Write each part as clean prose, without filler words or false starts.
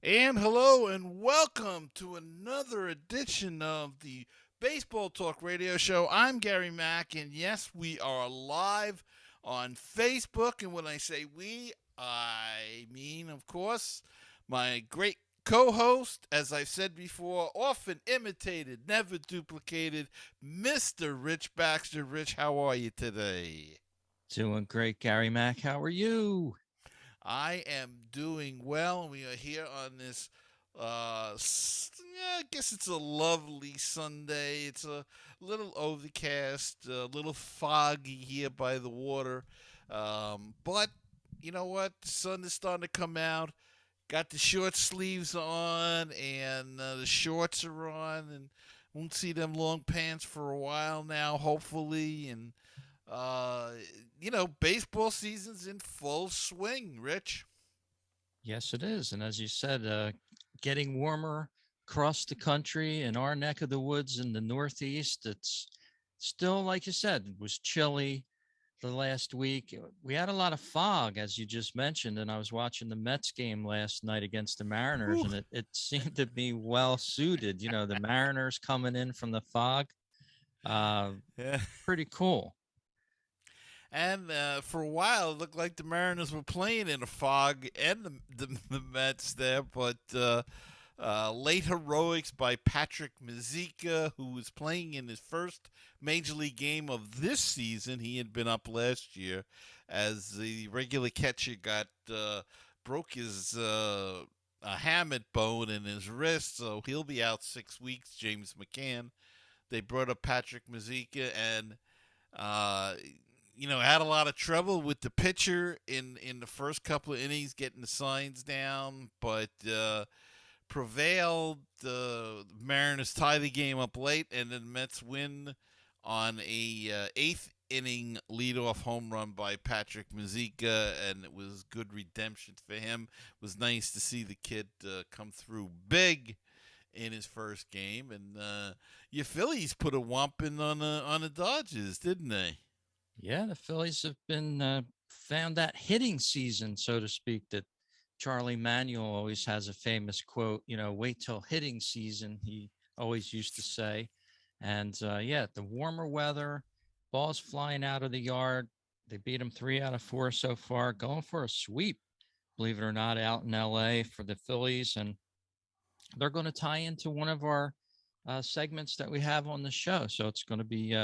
And hello and welcome to another edition of the Baseball Talk Radio Show. I'm Gary Mack, and yes, we are live on Facebook. And when I say we, I mean, of course, my great co host, as I've said before, often imitated, never duplicated, Mr. Rich Baxter. Rich, how are you today? Doing great, Gary Mack. How are you? I am doing well. We are here on this. Yeah, I guess it's a lovely Sunday. It's a little overcast, a little foggy here by the water. But you know what? The sun is starting to come out. Got the short sleeves on, and the shorts are on, and won't see them long pants for a while now, hopefully. And uh, baseball season's in full swing, Rich. Yes, it is. And as you said, getting warmer across the country in our neck of the woods in the Northeast. It's still, like you said, it was chilly the last week. We had a lot of fog, as you just mentioned. And I was watching the Mets game last night against the Mariners, Whew. and it seemed to be well suited. The Mariners coming in from the fog. Uh, Yeah. Pretty cool. And for a while, it looked like the Mariners were playing in a fog and the Mets there, but late heroics by Patrick Mazeika, who was playing in his first major league game of this season. He had been up last year as the regular catcher got broke his a hamate bone in his wrist, so he'll be out 6 weeks. James McCann. They brought up Patrick Mazeika and uh, had a lot of trouble with the pitcher in the first couple of innings getting the signs down, but prevailed. The Mariners tie the game up late, and then the Mets win on a eighth inning leadoff home run by Patrick Mazeika, and it was good redemption for him. It was nice to see the kid come through big in his first game, and your Phillies put a whomping on the Dodgers, didn't they? Yeah, the Phillies have been found that hitting season, so to speak, that Charlie Manuel always has a famous quote, wait till hitting season, he always used to say. And yeah, the warmer weather, balls flying out of the yard. They beat them 3 out of 4 so far, going for a sweep, believe it or not, out in LA for the Phillies. And they're going to tie into one of our segments that we have on the show. So it's going to be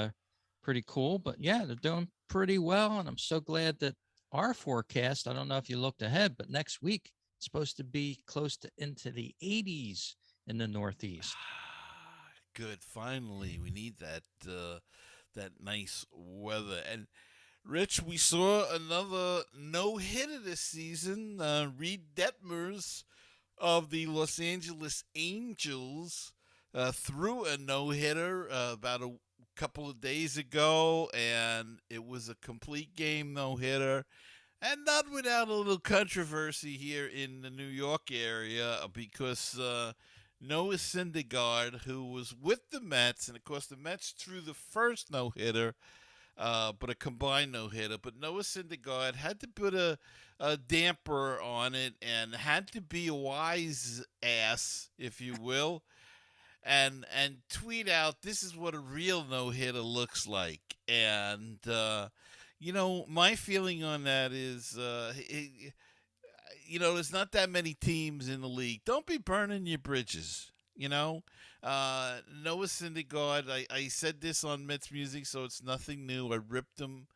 pretty cool. But yeah, they're doing pretty well. And I'm so glad that our forecast, I don't know if you looked ahead, but next week it's supposed to be close to into the 80s in the Northeast. Good. Finally, we need that nice weather. And Rich, we saw another no hitter this season. Reed Detmers of the Los Angeles Angels threw a no hitter about a couple of days ago, and it was a complete game no hitter. And not without a little controversy here in the New York area because Noah Syndergaard, who was with the Mets, and of course the Mets threw the first no hitter, but a combined no hitter. But Noah Syndergaard had to put a damper on it and had to be a wise ass, if you will, and tweet out this is what a real no hitter looks like. And my feeling on that is, there's not that many teams in the league. Don't be burning your bridges. Noah Syndergaard. I said this on Mets Music, so it's nothing new. I ripped him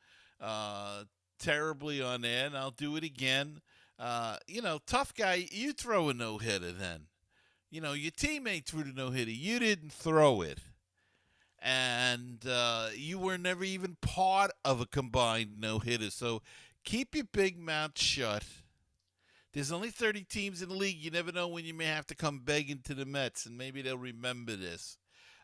uh, terribly on air, and I'll do it again. Tough guy. You throw a no hitter then. Your teammate threw the no hitter. You didn't throw it. And you were never even part of a combined no hitter. So keep your big mouth shut. There's only 30 teams in the league. You never know when you may have to come begging to the Mets, and maybe they'll remember this.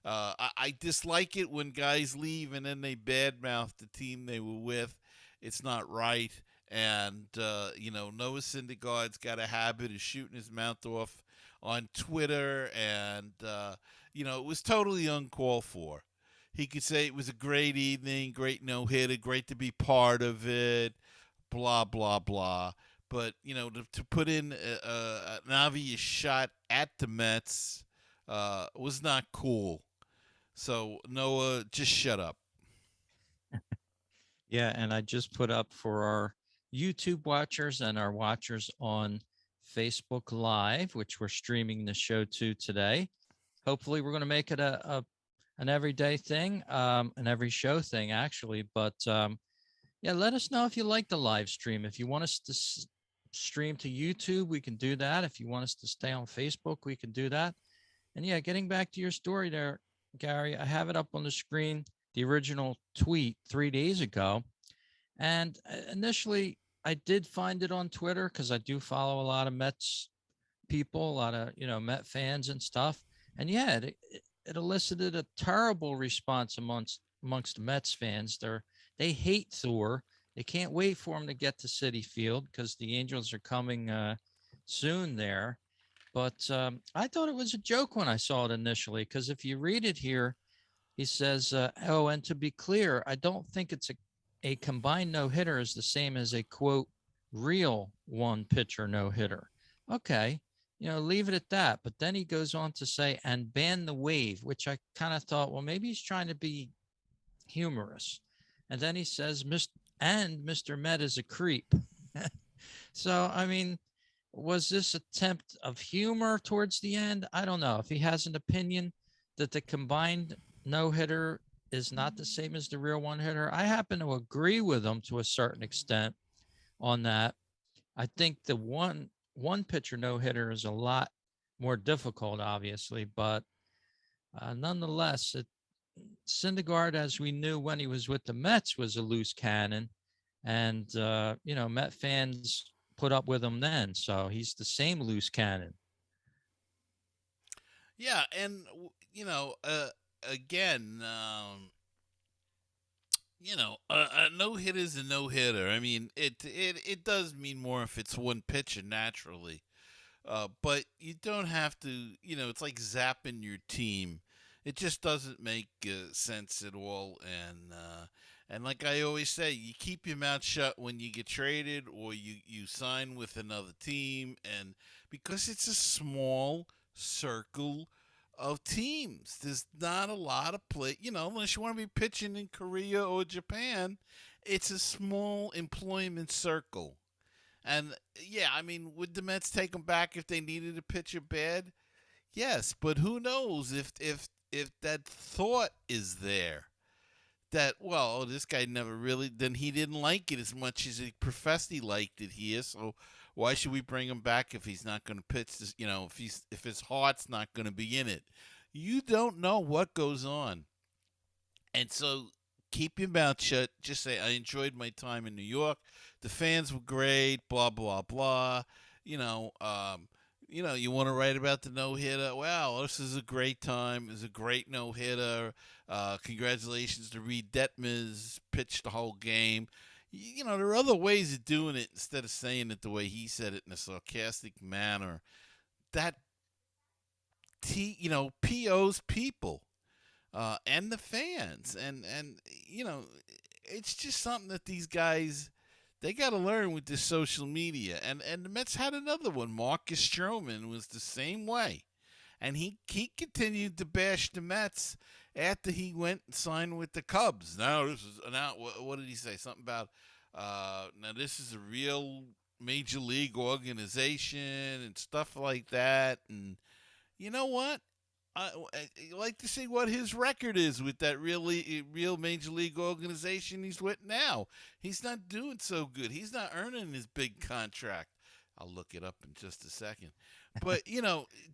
I dislike it when guys leave and then they badmouth the team they were with. It's not right. And, Noah Syndergaard's got a habit of shooting his mouth off on Twitter, and, it was totally uncalled for. He could say it was a great evening, great no hitter, great to be part of it, blah, blah, blah. but to put in an obvious shot at the Mets was not cool. So Noah, just shut up. Yeah, and I just put up for our YouTube watchers and our watchers on Facebook Live, which we're streaming the show to today. Hopefully, we're going to make it a an everyday thing, an every show thing, actually. But yeah, let us know if you like the live stream. If you want us to stream to YouTube, we can do that. If you want us to stay on Facebook, we can do that. And yeah, getting back to your story there, Gary, I have it up on the screen, the original tweet 3 days ago. And initially, I did find it on Twitter because I do follow a lot of Mets people, a lot of, Met fans and stuff. And yeah, it elicited a terrible response amongst the Mets fans. They hate Thor. They can't wait for him to get to Citi Field because the Angels are coming soon there. But I thought it was a joke when I saw it initially, because if you read it here, he says, oh, and to be clear, I don't think it's a combined no hitter is the same as a quote, real one pitcher no hitter. Okay, leave it at that. But then he goes on to say, and ban the wave, which I kind of thought, well, maybe he's trying to be humorous. And then he says, Mr. Met is a creep. So, I mean, was this attempt of humor towards the end? I don't know. If he has an opinion that the combined no hitter is not the same as the real one hitter, I happen to agree with him to a certain extent on that. I think the one pitcher no hitter is a lot more difficult, obviously, but nonetheless, Syndergaard, as we knew when he was with the Mets, was a loose cannon, and Met fans put up with him then, so he's the same loose cannon. Yeah, and again, a no hitter is a no hitter. I mean, it does mean more if it's one pitcher naturally, but you don't have to. It's like zapping your team. It just doesn't make sense at all. And like I always say, you keep your mouth shut when you get traded or you sign with another team, and because it's a small circle of teams. There's not a lot of play, unless you want to be pitching in Korea or Japan. It's a small employment circle. And yeah, I mean, would the Mets take him back if they needed a pitcher bad? Yes, but who knows if that thought is there that, well, this guy never really, then he didn't like it as much as he professed he liked it here. So why should we bring him back if he's not going to pitch this? If his heart's not going to be in it, you don't know what goes on. And so keep your mouth shut. Just say, I enjoyed my time in New York. The fans were great. Blah blah blah. You know, um, you want to write about the no hitter. Wow, this is a great time. It's a great no hitter. Congratulations to Reed Detmers, pitched the whole game. There are other ways of doing it instead of saying it the way he said it in a sarcastic manner. That POs people and the fans, and it's just something that these guys they got to learn with this social media. And the Mets had another one. Marcus Stroman was the same way, and he continued to bash the Mets after he went and signed with the Cubs. Now what did he say? Something about now this is a real major league organization and stuff like that. And you know what? I like to see what his record is with that real major league organization he's with now. He's not doing so good. He's not earning his big contract. I'll look it up in just a second. But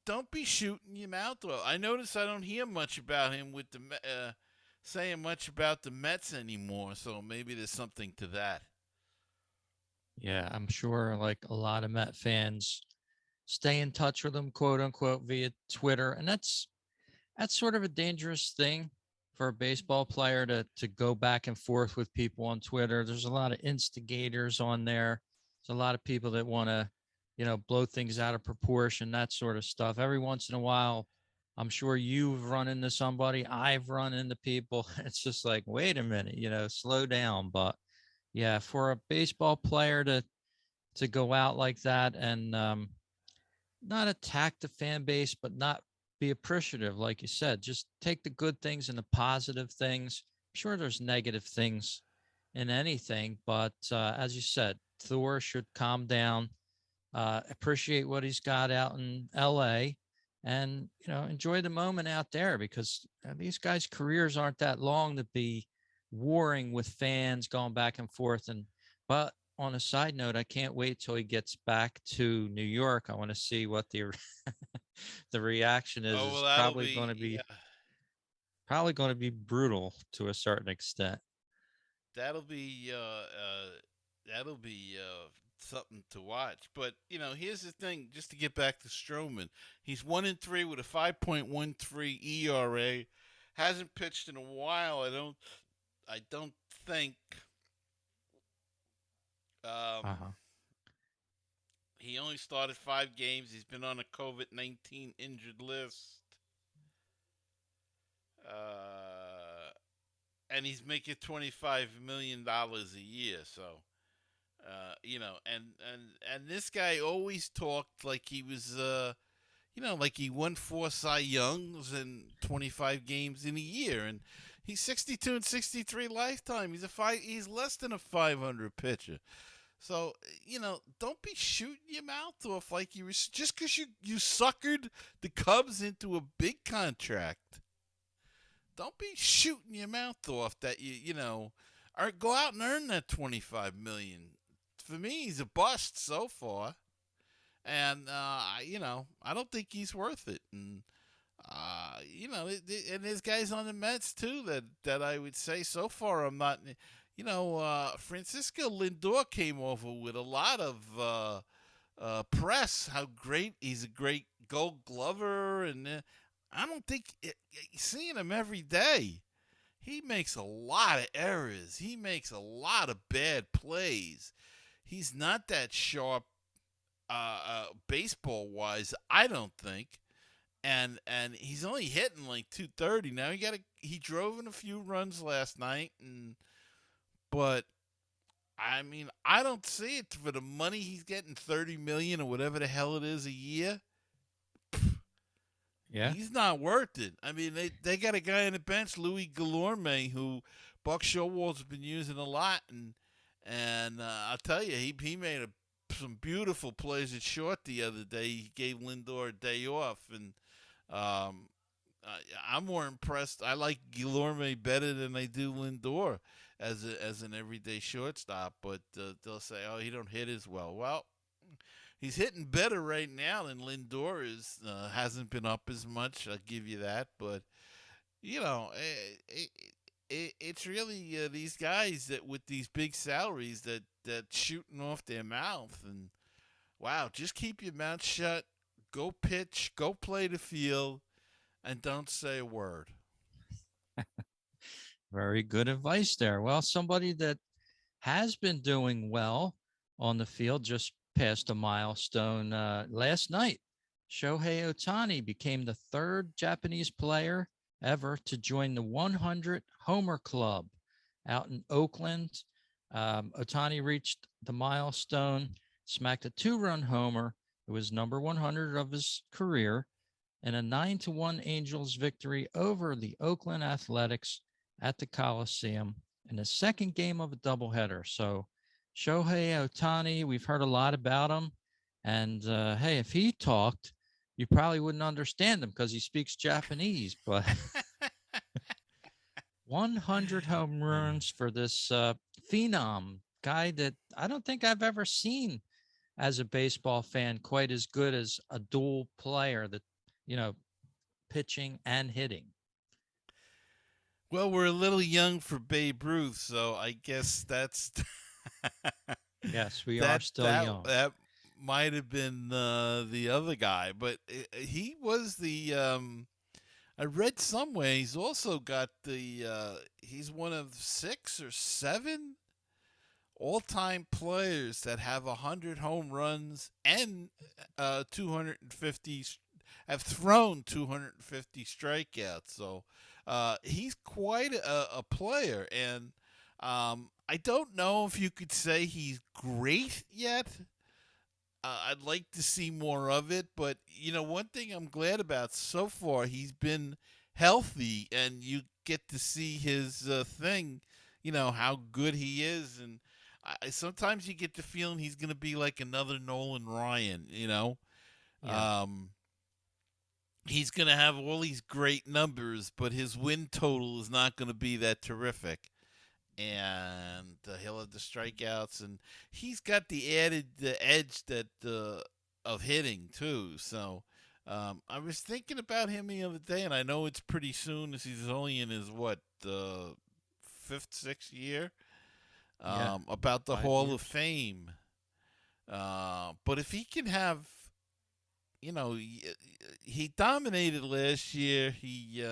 don't be shooting your mouth off. I notice I don't hear much about him with saying much about the Mets anymore. So maybe there's something to that. Yeah, I'm sure like a lot of Met fans stay in touch with them, quote unquote, via Twitter. And that's sort of a dangerous thing for a baseball player to go back and forth with people on Twitter. There's a lot of instigators on there. There's a lot of people that want to, blow things out of proportion, that sort of stuff. Every once in a while, I'm sure you've run into somebody. I've run into people. It's just like, wait a minute, slow down. But yeah, for a baseball player to go out like that and not attack the fan base, but not be appreciative, like you said. Just take the good things and the positive things. I'm sure there's negative things in anything, but as you said, Thor should calm down, appreciate what he's got out in LA, and enjoy the moment out there because these guys' careers aren't that long to be warring with fans, going back and forth. And but on a side note, I can't wait till he gets back to New York. I want to see what the the reaction is. Oh well, It's that'll be yeah, probably going to be brutal to a certain extent. that'll be that'll be something to watch. But here's the thing: just to get back to Stroman, he's 1-3 with a 5.13 ERA. Hasn't pitched in a while. I don't think. Um, Uh-huh. he only started 5 games. He's been on a COVID-19 injured list. And he's making $25 million a year. So, and this guy always talked like he was, like he won 4 Cy Youngs and 25 games in a year, and he's 62 and 63 lifetime. He's less than a 500 pitcher. So, don't be shooting your mouth off like you were just because you suckered the Cubs into a big contract. Don't be shooting your mouth off that or go out and earn that 25 million. For me, he's a bust so far, and I don't think he's worth it. And and there's guys on the Mets too that I would say so far I'm not. Francisco Lindor came over with a lot of press. How great he's a great Gold Glover, and I don't think seeing him every day. He makes a lot of errors. He makes a lot of bad plays. He's not that sharp, baseball wise. I don't think. And he's only hitting like 230 now. He drove in a few runs last night, but I mean I don't see it for the money he's getting, 30 million or whatever the hell it is a year. Yeah. He's not worth it. I mean, they got a guy on the bench, Louis Guillorme, who Buck Showalter's been using a lot, and I'll tell you, he made some beautiful plays at short the other day. He gave Lindor a day off, and um, I'm more impressed. I like Guillorme better than I do Lindor as an everyday shortstop, but they'll say, oh, he don't hit as well. Well, he's hitting better right now than Lindor is. Hasn't been up as much. I'll give you that. But it's really these guys that with these big salaries that shooting off their mouth. And wow, just keep your mouth shut. Go pitch. Go play the field, and don't say a word. Very good advice there. Well, somebody that has been doing well on the field just passed a milestone last night. Shohei Ohtani became the third Japanese player ever to join the 100 Homer Club out in Oakland. Ohtani reached the milestone, smacked a 2-run homer. It was number 100 of his career, and a 9-1 Angels victory over the Oakland Athletics at the Coliseum in the second game of a doubleheader. So Shohei Ohtani, we've heard a lot about him. And hey, if he talked, you probably wouldn't understand him because he speaks Japanese. But 100 home runs for this phenom guy that I don't think I've ever seen as a baseball fan quite as good as a dual player that, you know, pitching and hitting. Well, we're a little young for Babe Ruth, so I guess that's Yes, we are that still that young. that might have been the other guy, but he was the. I read somewhere he's also got the. He's one of 6 or 7 all-time players that have 100 home runs and 250 have thrown 250 strikeouts. So he's quite a player, and I don't know if you could say he's great yet, I'd like to see more of it, but one thing I'm glad about so far, he's been healthy, and you get to see his thing. How good he is, and sometimes you get the feeling he's going to be like another Nolan Ryan. Yeah. Um, he's going to have all these great numbers, but his win total is not going to be that terrific. And he'll have the strikeouts, and he's got the added edge that of hitting too. So I was thinking about him the other day, and I know it's pretty soon, as he's only in his fifth, sixth year. Yeah. About the Five Hall of years. Fame. But if he can have, he dominated last year. He's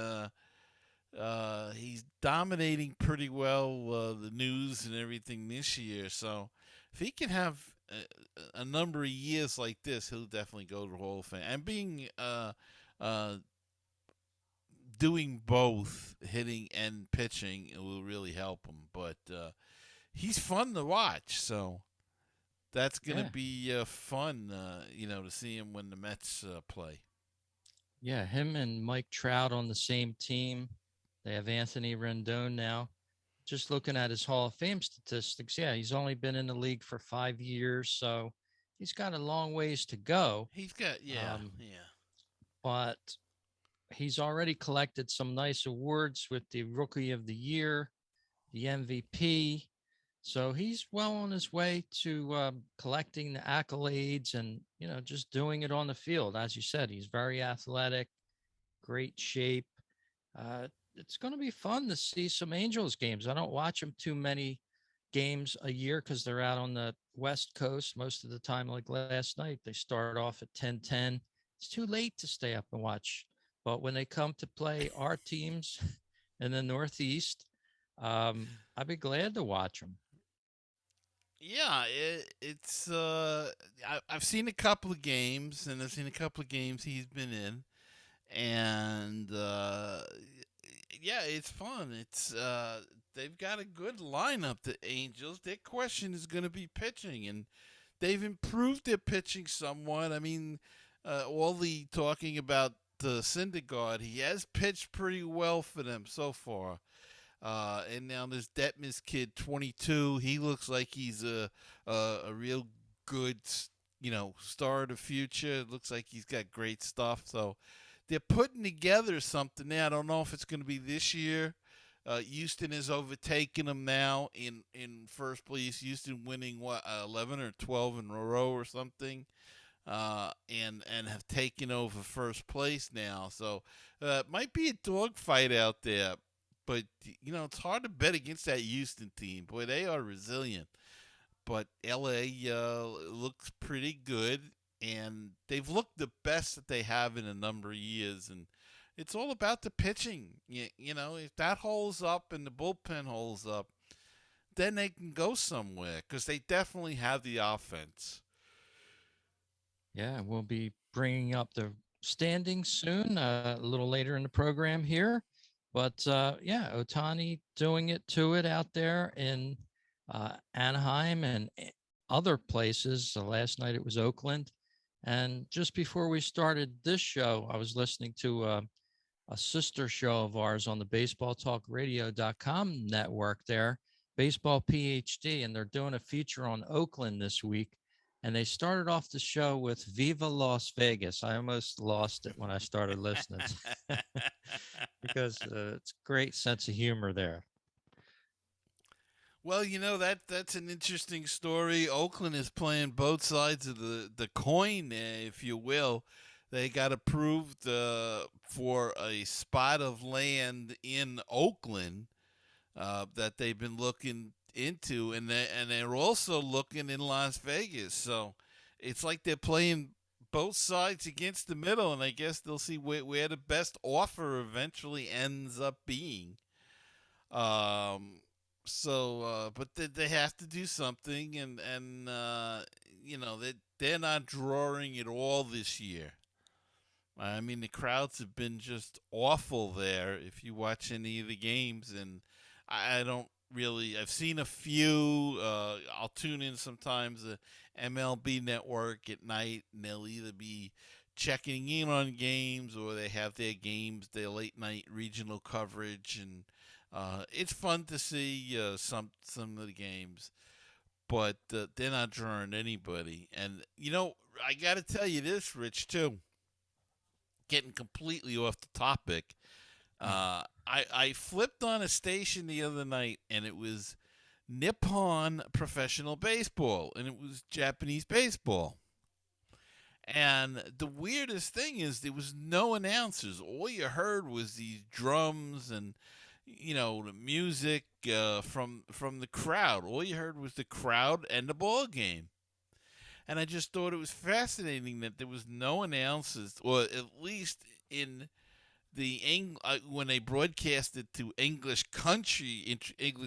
dominating pretty well the news and everything this year. So if he can have a number of years like this, he'll definitely go to the Hall of Fame. And being uh, doing both hitting and pitching, it will really help him. But he's fun to watch. So that's gonna Yeah. be fun, to see him when the Mets play. Yeah. Him and Mike Trout on the same team. They have Anthony Rendon now. Just looking at his Hall of Fame statistics, yeah, he's only been in the league for 5 years, so he's got a long ways to go. He's got, yeah, Um, yeah. but he's already collected some nice awards with the Rookie of the Year, the MVP. So he's well on his way to collecting the accolades and just doing it on the field. As you said, he's very athletic, great shape. It's going to be fun to see some Angels games. I don't watch them too many games a year because they're out on the West Coast most of the time. Like last night, they start off at 10:10. It's too late to stay up and watch. But when they come to play our teams in the Northeast, I'd be glad to watch them. Yeah, it's I've seen a couple of games, and I've seen a couple of games he's been in, and yeah, it's fun. It's they've got a good lineup. The Angels. Their question is going to be pitching, and they've improved their pitching somewhat. I mean, all the talking about the Syndergaard, he has pitched pretty well for them so far. And now this Detmers kid, 22. He looks like he's a real good, star of the future. It looks like he's got great stuff. So they're putting together something now. I don't know if it's going to be this year. Houston is overtaking them now in first place. Houston winning 11 or 12 in a row or something, and have taken over first place now. So it might be a dogfight out there. But it's hard to bet against that Houston team. Boy, they are resilient. But LA looks pretty good, and they've looked the best that they have in a number of years. And it's all about the pitching. If that holds up and the bullpen holds up, then they can go somewhere because they definitely have the offense. Yeah, we'll be bringing up the standings soon, a little later in the program here. But yeah, Otani doing it to it out there in Anaheim and other places. Last night it was Oakland. And just before we started this show, I was listening to a sister show of ours on the baseballtalkradio.com network there, Baseball PhD, and they're doing a feature on Oakland this week. And they started off the show with Viva Las Vegas. I almost lost it when I started listening because it's a great sense of humor there. Well, that's an interesting story. Oakland is playing both sides of the coin, if you will. They got approved for a spot of land in Oakland that they've been looking into, and they're also looking in Las Vegas. So it's like they're playing both sides against the middle, and I guess they'll see where the best offer eventually ends up being. Um, but they have to do something, and they're not drawing at all this year. I mean, the crowds have been just awful there. If you watch any of the games, and I don't really. I've seen a few. I'll tune in sometimes the MLB Network at night, and they'll either be checking in on games or they have their games, their late night regional coverage, and it's fun to see some of the games. But they're not drawing anybody. And I got to tell you this, Rich, too. Getting completely off the topic. I flipped on a station the other night, and it was Nippon Professional Baseball, and it was Japanese baseball. And the weirdest thing is there was no announcers. All you heard was these drums and the music from the crowd. All you heard was the crowd and the ball game. And I just thought it was fascinating that there was no announcers, or at least in when they broadcast it to English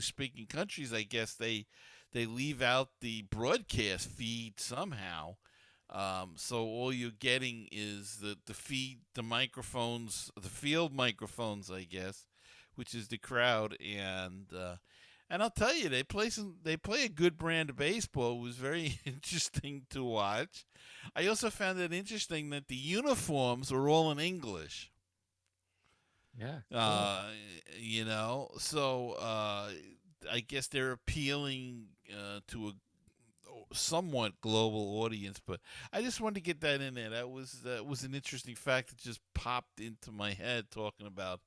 speaking countries, I guess they leave out the broadcast feed somehow. So all you're getting is the feed, the microphones, the field microphones, I guess, which is the crowd, and I'll tell you, they play a good brand of baseball. It was very interesting to watch. I also found it interesting that the uniforms are all in English. Yeah, cool. Uh, so I guess they're appealing to a somewhat global audience, but I just wanted to get that in there. That was an interesting fact that just popped into my head talking about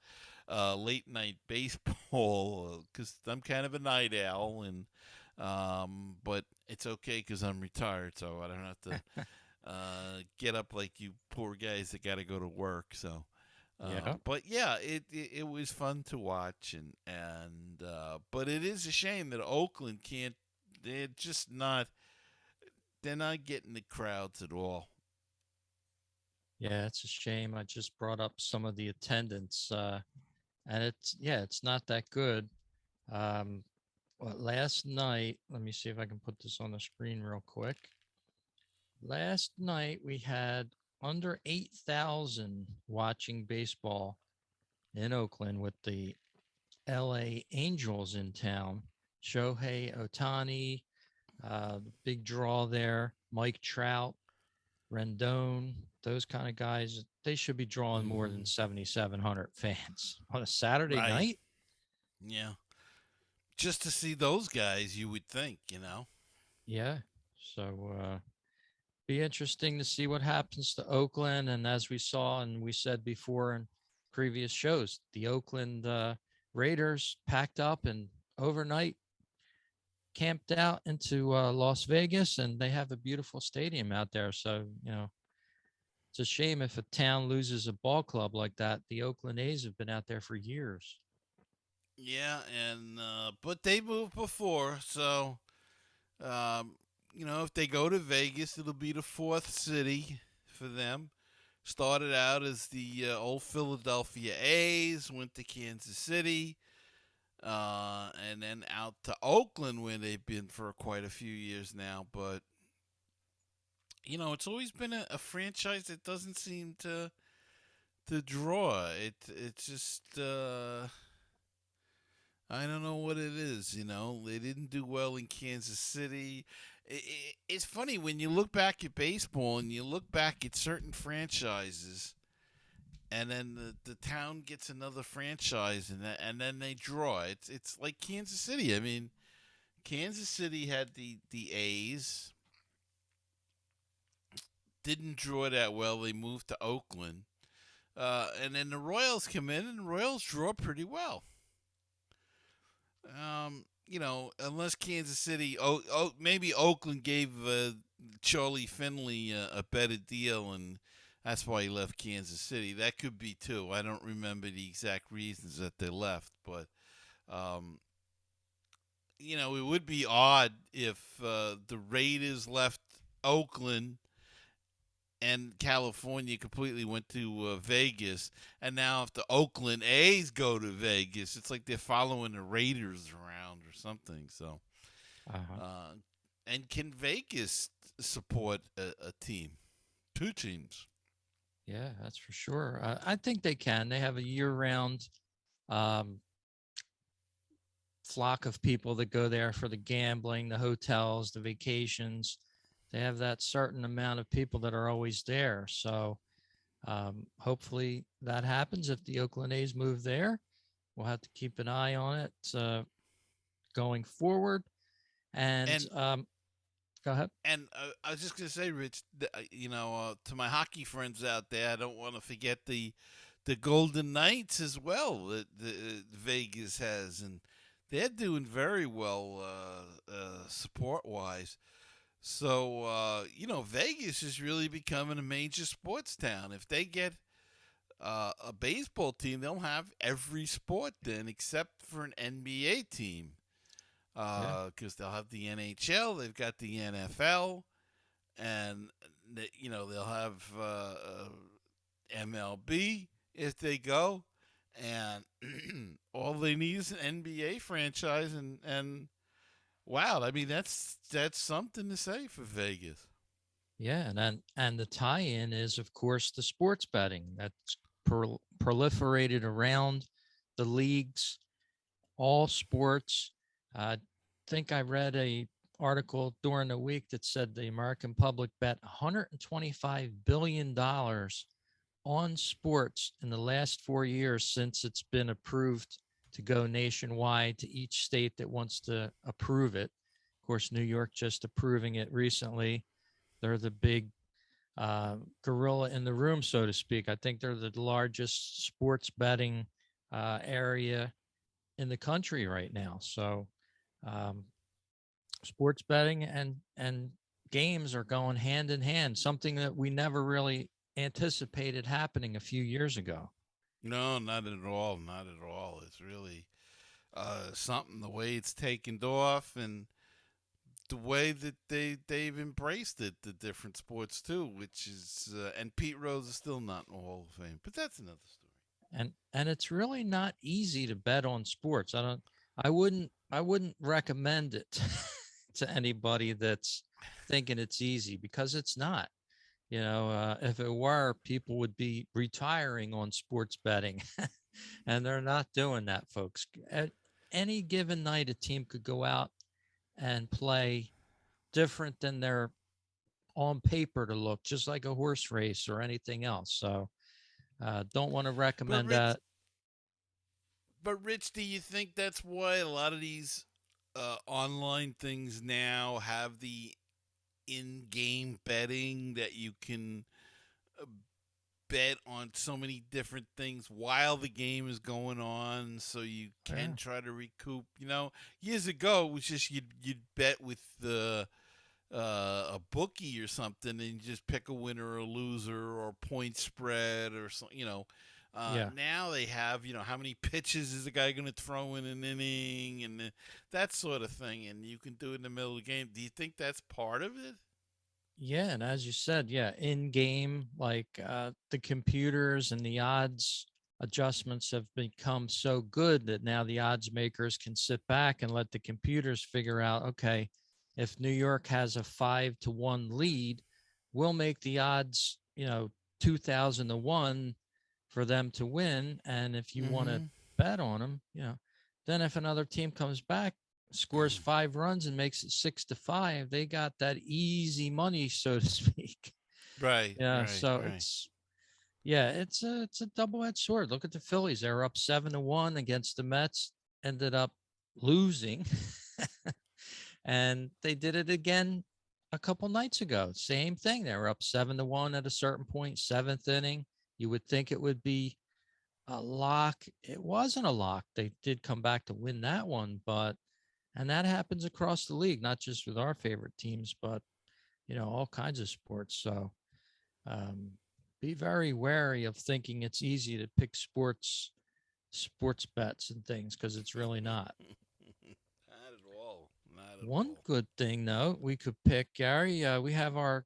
late night baseball because I'm kind of a night owl, and but it's okay because I'm retired, so I don't have to get up like you poor guys that got to go to work. So. Yeah. But yeah, it was fun to watch, and but it is a shame that Oakland can't. They're just not. They're not getting the crowds at all. Yeah, it's a shame. I just brought up some of the attendance, and it's not that good. Um, well, last night, let me see if I can put this on the screen real quick. Last night we had under 8,000 watching baseball in Oakland with the LA Angels in town. Shohei Otani, the big draw there. Mike Trout, Rendon, those kind of guys. They should be drawing more than Mm, 7,700 fans on a Saturday right. night. Yeah. Just to see those guys, you would think. Yeah. So be interesting to see what happens to Oakland. And as we saw and we said before in previous shows, the Oakland Raiders packed up and overnight camped out into Las Vegas, and they have a beautiful stadium out there. So, it's a shame if a town loses a ball club like that. The Oakland A's have been out there for years. Yeah, and but they moved before, so um, if they go to Vegas, it'll be the fourth city for them. Started out as the old Philadelphia A's, went to Kansas City, and then out to Oakland, where they've been for quite a few years now. But it's always been a franchise that doesn't seem to draw. It's just I don't know what it is. They didn't do well in Kansas City. It's funny when you look back at baseball and you look back at certain franchises, and then the town gets another franchise, and then they draw. It's like Kansas City. I mean, Kansas City had the A's, didn't draw that well. They moved to Oakland, and then the Royals come in, and the Royals draw pretty well. Unless Kansas City, maybe Oakland gave Charlie Finley a better deal, and that's why he left Kansas City. That could be too. I don't remember the exact reasons that they left, but um, it would be odd if the Raiders left Oakland and California completely went to Vegas, and now if the Oakland A's go to Vegas, it's like they're following the Raiders around or something. So, Uh-huh. uh, and can Vegas support a team, two teams? Yeah, that's for sure. I think they can. They have a year-round um, flock of people that go there for the gambling, the hotels, the vacations. They have that certain amount of people that are always there. So hopefully that happens if the Oakland A's move there. We'll have to keep an eye on it going forward. And And go ahead. and I was just gonna say, Rich, to my hockey friends out there, I don't want to forget the Golden Knights as well that Vegas has, and they're doing very well support wise. So Vegas is really becoming a major sports town. If they get a baseball team, they'll have every sport then except for an NBA team. Yeah. Because they'll have the NHL, they've got the NFL, and they'll have MLB if they go, and all they need is an NBA franchise, and wow, I mean that's something to say for Vegas. Yeah, and the tie-in is, of course, the sports betting that's proliferated around the leagues, all sports. I think I read a article during the week that said the American public bet $125 billion on sports in the last 4 years since it's been approved to go nationwide to each state that wants to approve it. Of course, New York just approving it recently. They're the big gorilla in the room, so to speak. I think they're the largest sports betting area in the country right now. So, um, sports betting and games are going hand in hand. Something that we never really anticipated happening a few years ago. No, not at all, not at all. It's really something the way it's taken off, and the way that they've embraced it, the different sports too, which is and Pete Rose is still not in the Hall of Fame, but that's another story. And it's really not easy to bet on sports. I wouldn't recommend it to anybody that's thinking it's easy, because it's not. If it were, people would be retiring on sports betting, and they're not doing that, folks. At any given night, a team could go out and play different than they're on paper to look, just like a horse race or anything else. So don't want to But recommend Rich, that. do you think that's why a lot of these online things now have the in-game betting that you can uh, bet on so many different things while the game is going on, so you Yeah. can try to recoup. Years ago it was just you'd bet with the a bookie or something, and you just pick a winner or a loser or point spread or something. Yeah. Now they have how many pitches is the guy going to throw in an inning, and that sort of thing, and you can do it in the middle of the game. Do you think that's part of it? Yeah, and as you said, yeah, in game, like the computers and the odds adjustments have become so good that now the odds makers can sit back and let the computers figure out, okay, if New York has a 5-1 lead, we'll make the odds, 2,000 to 1 for them to win. And if you want to Mm-hmm. bet on them, then if another team comes back, scores 5 runs and makes it 6-5, they got that easy money, so to speak. Right, Yeah, right, so right. it's a double-edged sword. Look at the Phillies; they were up 7-1 against the Mets, ended up losing, and they did it again a couple nights ago. Same thing; they were up 7-1 at a certain point, seventh inning. You would think it would be a lock. It wasn't a lock. They did come back to win that one, but and that happens across the league, not just with our favorite teams, but all kinds of sports. So um, be very wary of thinking it's easy to pick sports bets and things, because it's really not. Not at all. Not at One all. good thing though we could pick, Gary, we have our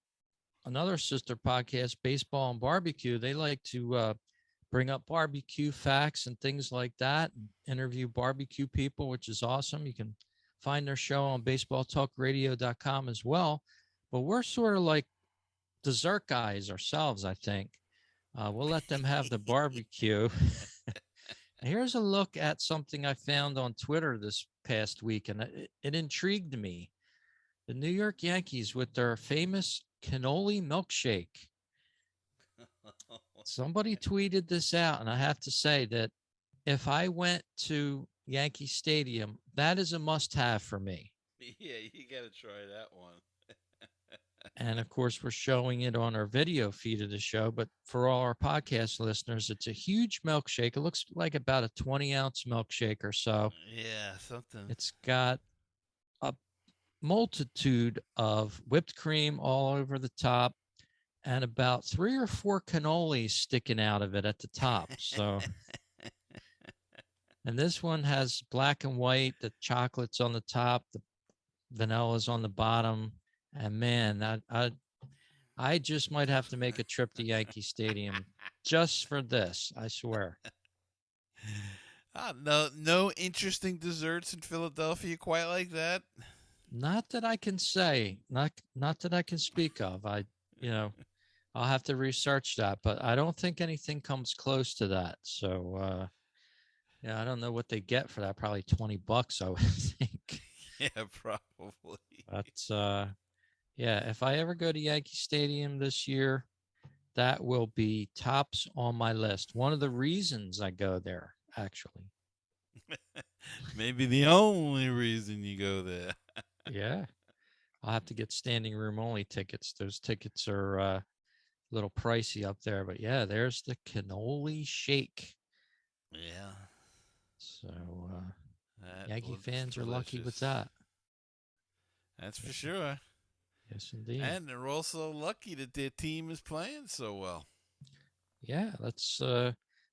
another sister podcast, Baseball and Barbecue. They like to bring up barbecue facts and things like that, and interview barbecue people, which is awesome. You can find their show on baseballtalkradio.com as well. But we're sort of like dessert guys ourselves, I think. We'll let them have the barbecue Here's a look at something I found on Twitter this past week, and it intrigued me. The New York Yankees with their famous cannoli milkshake. Somebody tweeted this out, and I have to say that if I went to Yankee Stadium, that is a must have for me. Yeah, you got to try that one. And of course, we're showing it on our video feed of the show. But for all our podcast listeners, it's a huge milkshake. It looks like about a 20-ounce milkshake or so. Yeah, something. It's got a multitude of whipped cream all over the top and about 3 or 4 cannolis sticking out of it at the top. So, and this one has black and white, the chocolate's on the top, the vanilla's on the bottom. And man, I just might have to make a trip to Yankee Stadium just for this, I swear. No interesting desserts in Philadelphia quite like that. Not that I can say, not that I can speak of. You know, I'll have to research that, but I don't think anything comes close to that. So, yeah, I don't know what they get for that. Probably $20, I would think. Yeah, probably. But yeah, if I ever go to Yankee Stadium this year, that will be tops on my list. One of the reasons I go there, actually. Maybe the only reason you go there. Yeah, I'll have to get standing room only tickets. Those tickets are a little pricey up there, but yeah, there's the cannoli shake. Yeah. So That Yankee looks fans are lucky with delicious. that. That's for Yes, sure. yes, indeed. And they're also lucky that their team is playing so well. Yeah, let's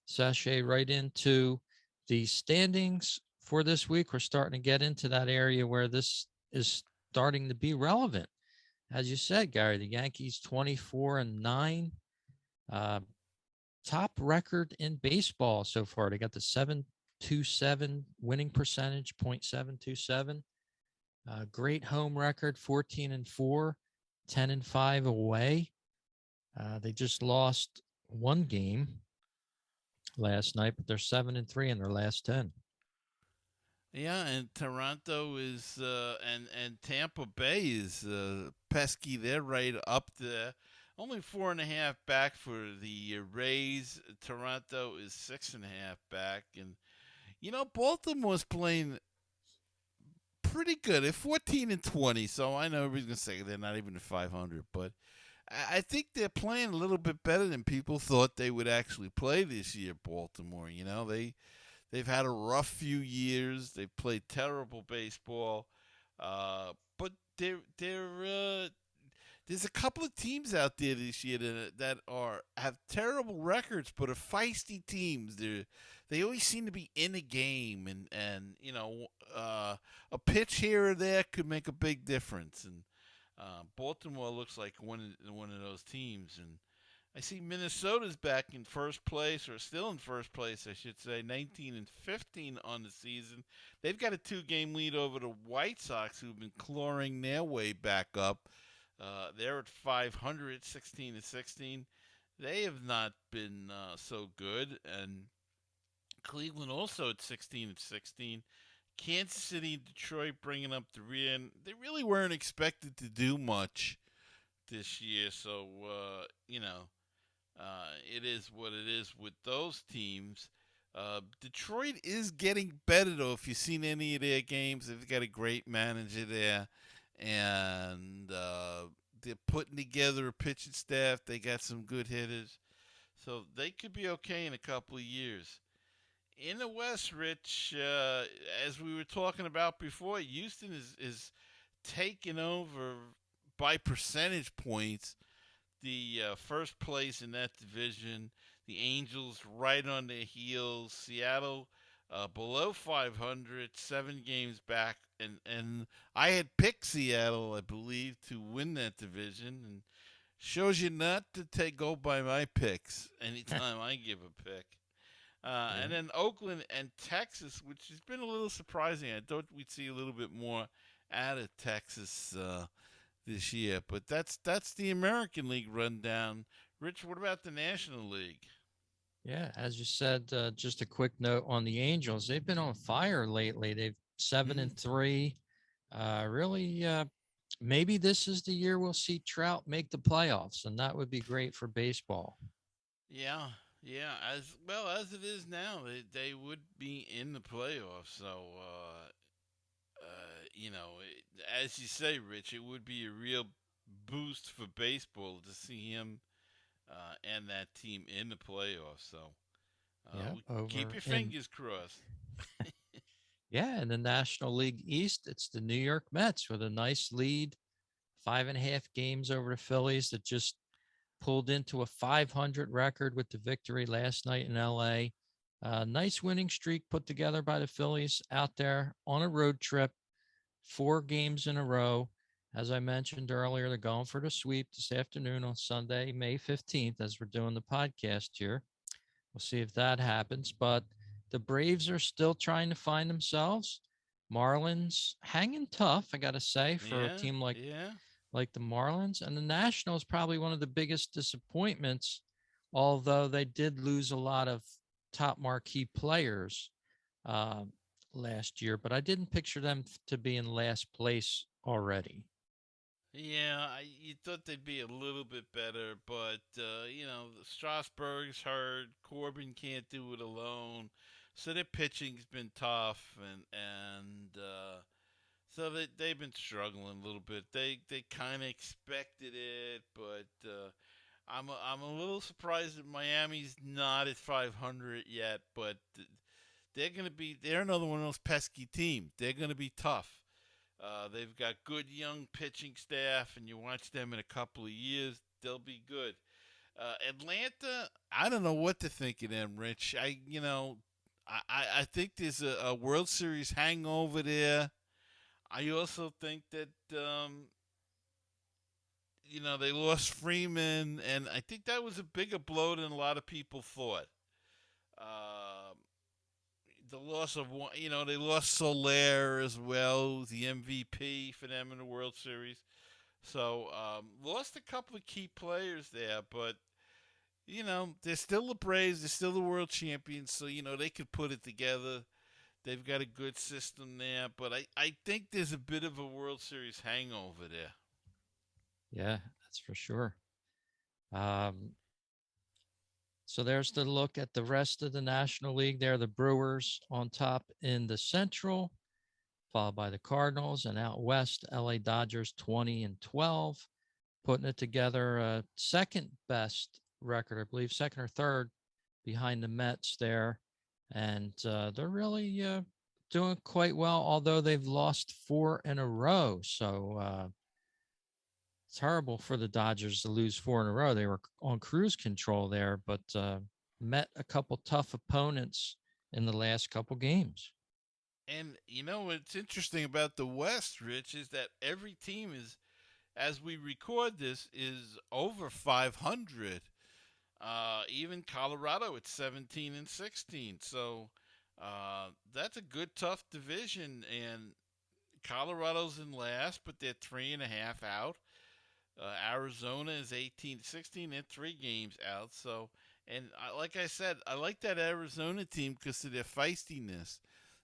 sashay right into the standings for this week. We're starting to get into that area where this is starting to be relevant. As you said, Gary, the Yankees 24-9, top record in baseball so far. They got the 7.27 winning percentage, 0.727. Great home record, 14-4, 10-5 away. They just lost one game last night, but they're 7-3 in their last 10. Yeah, and Toronto is and Tampa Bay is pesky. They're right up there. Only 4.5 back for the Rays. Toronto is 6.5 back, and Baltimore's playing pretty good. They're 14-20, so I know everybody's gonna say they're not even at 500, but I think they're playing a little bit better than people thought they would actually play this year. Baltimore, they've had a rough few years. They've played terrible baseball, but there's a couple of teams out there this year that have terrible records, but are feisty teams. They always seem to be in a game, and a pitch here or there could make a big difference. And Baltimore looks like one of those teams, and I see Minnesota's back in first place, or still in first place, I should say, 19-15 on the season. They've got a 2-game lead over the White Sox, who've been clawing their way back up. They're at 500, 16-16. They have not been so good, and Cleveland also at 16-16. Kansas City and Detroit bringing up the rear, and they really weren't expected to do much this year. So it is what it is with those teams. Detroit is getting better, though. If you've seen any of their games, they've got a great manager there, and they're putting together a pitching staff. They got some good hitters, so they could be okay in a couple of years. In the West, Rich, as we were talking about before, Houston is taking over by percentage points the first place in that division. The Angels right on their heels. Seattle below 500, 7 games back, and I had picked Seattle, I believe, to win that division, and shows you not to go by my picks anytime I give a pick. And then Oakland and Texas, which has been a little surprising. I thought we'd see a little bit more out of Texas this year, but that's the American League rundown. Rich, what about the National League? Yeah, as you said, just a quick note on the Angels. They've been on fire lately. They've 7-3. Really, maybe this is the year we'll see Trout make the playoffs, and that would be great for baseball. Yeah, yeah. As well as it is now, they would be in the playoffs. So, as you say, Rich, it would be a real boost for baseball to see him and that team in the playoffs. So, Yeah, keep your over in fingers crossed. yeah, in the National League East, it's the New York Mets with a nice lead, 5.5 games over the Phillies that just pulled into a 500 record with the victory last night in LA. Nice winning streak put together by the Phillies out there on a road trip, 4 games in a row. As I mentioned earlier, they're going for the sweep this afternoon on Sunday, May 15th, as we're doing the podcast here. We'll see if that happens. But the Braves are still trying to find themselves. Marlins hanging tough, I got to say, for a Yeah, team yeah. like the Marlins. And the Nationals, probably one of the biggest disappointments, although they did lose a lot of top marquee players uh, last year. But I didn't picture them to be in last place already. Yeah, you thought they'd be a little bit better, but Strasburg's hurt. Corbin can't do it alone, so their pitching's been tough, and so they've been struggling a little bit. They kind of expected it, but I'm a little surprised that Miami's not at 500 yet, but they're another one of those pesky teams. They're gonna be tough. They've got good young pitching staff, and you watch them in a couple of years, they'll be good. Atlanta, I don't know what to think of them, Rich. I think there's a World Series hangover there. I also think that they lost Freeman, and I think that was a bigger blow than a lot of people thought. Um the loss of one, they lost Soler as well, the MVP for them in the World Series. So lost a couple of key players there, but they're still the Braves. They're still the world champions, so they could put it together. They've got a good system there, but I think there's a bit of a World Series hangover there. Yeah, that's for sure. Um, so there's the look at the rest of the National League. There, the Brewers on top in the Central, followed by the Cardinals, and out west, LA Dodgers 20-12, putting it together. Second best record, I believe, second or third behind the Mets there, and they're really doing quite well. Although they've lost 4 in a row, so it's horrible for the Dodgers to lose 4 in a row. They were on cruise control there, but met a couple tough opponents in the last couple games. And what's interesting about the West, Rich, is that every team is, as we record this, is over 500. Even Colorado at 17-16. So that's a good, tough division. And Colorado's in last, but they're 3.5 out. Arizona is 18-16. They're 3 games out. So, and like I said, I like that Arizona team because of their feistiness.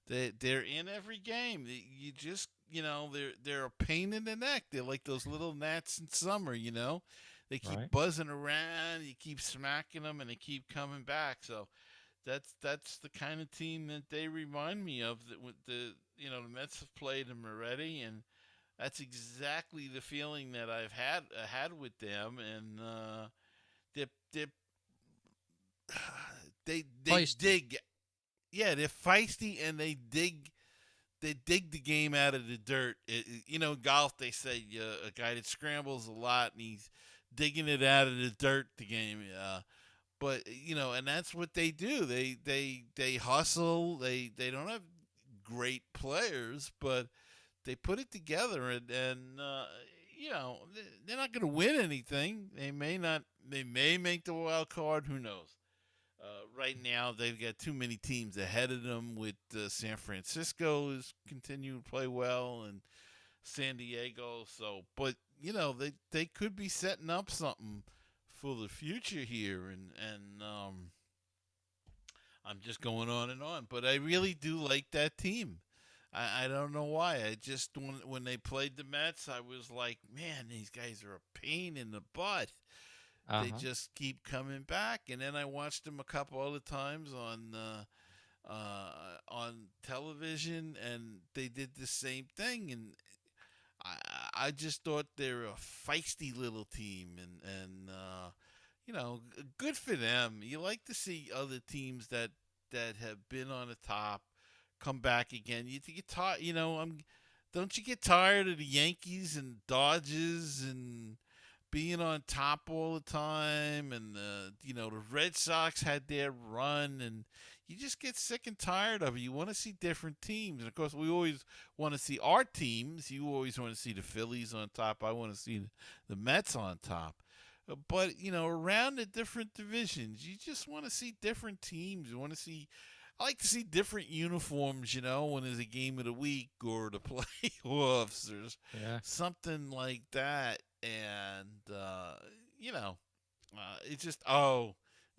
They're in every game. You just they're a pain in the neck. They're like those little gnats in summer. They keep Right. buzzing around. You keep smacking them, and they keep coming back. So that's the kind of team that they remind me of. That with the Mets have played them already, and that's exactly the feeling that I've had with them. And they they Feisty. dig. Yeah, they're feisty and they dig the game out of the dirt. Golf they say a guy that scrambles a lot and he's digging it out of the dirt. The game, but and that's what they do. They hustle. They don't have great players, but they put it together and they're not going to win anything. They may not. They may make the wild card. Who knows? Right now, they've got too many teams ahead of them. With San Francisco is continuing to play well, and San Diego. So, but they could be setting up something for the future here, and I'm just going on and on, but I really do like that team. I don't know why. I just when they played the Mets, I was like, man, these guys are a pain in the butt. They Uh-huh. just keep coming back, and then I watched them a couple other times on television, and they did the same thing, and I just thought they're a feisty little team, and good for them. You like to see other teams that have been on the top come back again. You get tired, don't you get tired of the Yankees and Dodgers and being on top all the time, and the Red Sox had their run, and you just get sick and tired of it. You want to see different teams, and of course, we always want to see our teams. You always want to see the Phillies on top. I want to see the Mets on top. But around the different divisions, you just want to see different teams. You want to see. I like to see different uniforms, when there's a game of the week or the playoffs or Yeah. something like that. And it's just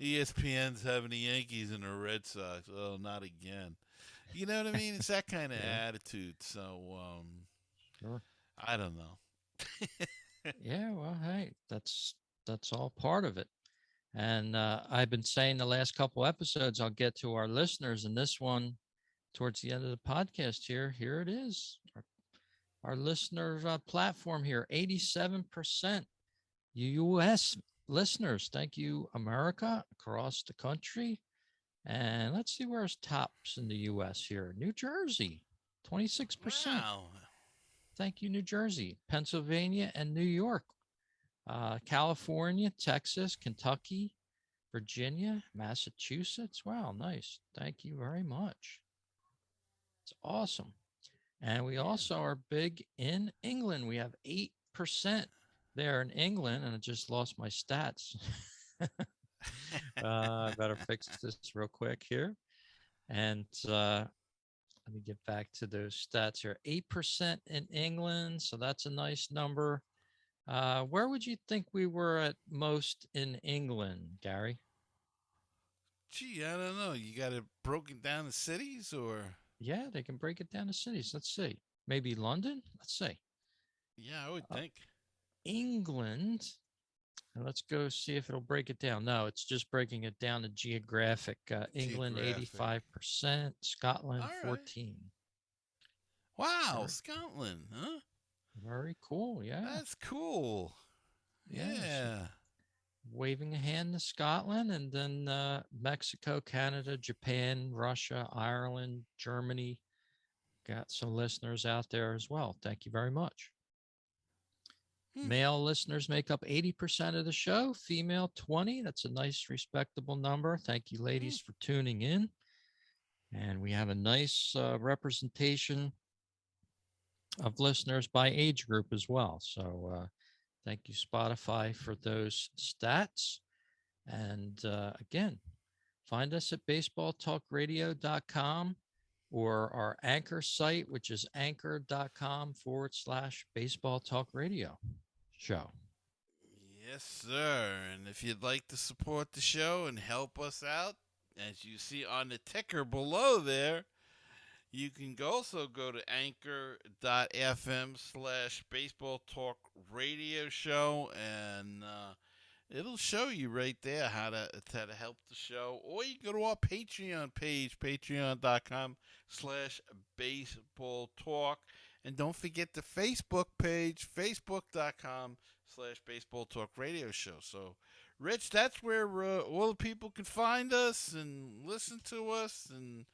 ESPN's having the Yankees and the Red Sox. Oh, not again. You know what I mean? It's that kind of Yeah. attitude. So Sure. I don't know. Yeah. Well, hey, that's all part of it. And I've been saying the last couple episodes, I'll get to our listeners, and this one towards the end of the podcast here. Here it is. Our listener platform here, 87% US listeners. Thank you, America, across the country. And let's see where's tops in the US here. New Jersey, 26%. Wow. Thank you, New Jersey. Pennsylvania and New York. California, Texas, Kentucky, Virginia, Massachusetts. Wow, nice. Thank you very much. It's awesome. And we Yeah. also are big in England. We have 8% there in England, and I just lost my stats. I better fix this real quick here. And let me get back to those stats here. 8% in England, so that's a nice number. Where would you think we were at most in England, Gary? Gee, I don't know. You got it broken down to cities, or? Yeah, they can break it down to cities. Let's see. Maybe London? Let's see. Yeah, I would Uh, think. England. And let's go see if it'll break it down. No, it's just breaking it down to geographic. England, Geographic. 85%. All Scotland, right. 14. Wow, Very, Scotland, huh? very cool. Yeah. That's cool. Yeah. So Yeah. waving a hand to Scotland, and then Mexico, Canada, Japan, Russia, Ireland, Germany. Got some listeners out there as well. Thank you very much. Hmm. Male listeners make up 80% of the show, female 20. That's a nice, respectable number. Thank you, Hmm. ladies, for tuning in. And we have a nice representation of listeners by age group as well. So thank you, Spotify, for those stats. And again, find us at baseballtalkradio.com or our anchor site, which is anchor.com/baseball talk radio show. Yes, sir. And if you'd like to support the show and help us out, as you see on the ticker below there, you can also go to anchor.fm/baseball talk radio show, and it'll show you right there how to help the show. Or you can go to our Patreon page, patreon.com/baseball talk. And don't forget the Facebook page, facebook.com/baseball talk radio show. So, Rich, that's where all the people can find us and listen to us and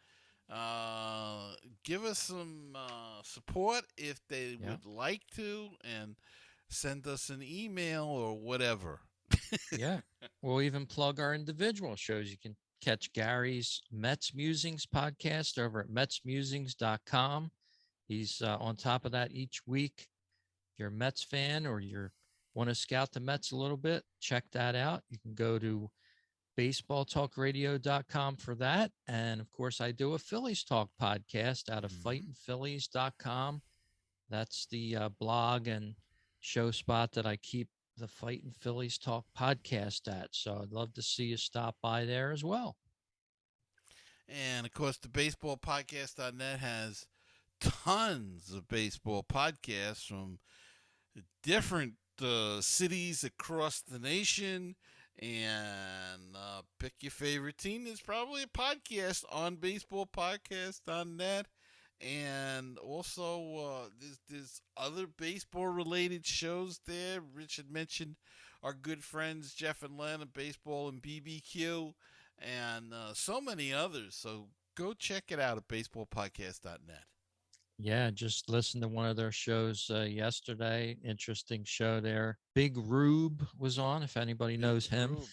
give us some support if they Yeah. would like to, and send us an email or whatever. Yeah. We'll even plug our individual shows. You can catch Gary's Mets Musings podcast over at metsmusings.com. He's on top of that each week. If you're a Mets fan or you want to scout the Mets a little bit, check that out. You can go to baseballtalkradio.com for that. And of course, I do a Phillies Talk podcast out of Mm-hmm. fightingphillies.com. That's the blog and show spot that I keep the Fighting Phillies Talk podcast at. So I'd love to see you stop by there as well. And of course, the baseballpodcast.net has tons of baseball podcasts from different cities across the nation. And pick your favorite team. There's probably a podcast on baseballpodcast.net. And also, there's other baseball related shows there. Rich had mentioned our good friends Jeff and Len of Baseball and BBQ, and so many others. So go check it out at baseballpodcast.net. Yeah, just listened to one of their shows yesterday. Interesting show there. Big Rube was on, if anybody Big knows him. Rube.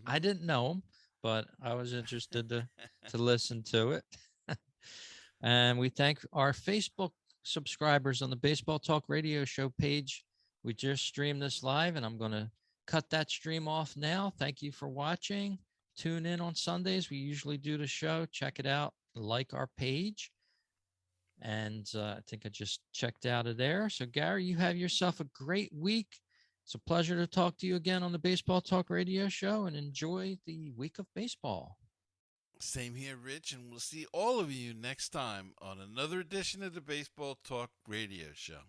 I Mm-hmm. didn't know him, but I was interested to listen to it. And we thank our Facebook subscribers on the Baseball Talk Radio Show page. We just streamed this live, and I'm going to cut that stream off now. Thank you for watching. Tune in on Sundays. We usually do the show. Check it out. Like our page. And I think I just checked out of there. So, Gary, you have yourself a great week. It's a pleasure to talk to you again on the Baseball Talk Radio Show, and enjoy the week of baseball. Same here, Rich, and we'll see all of you next time on another edition of the Baseball Talk Radio Show.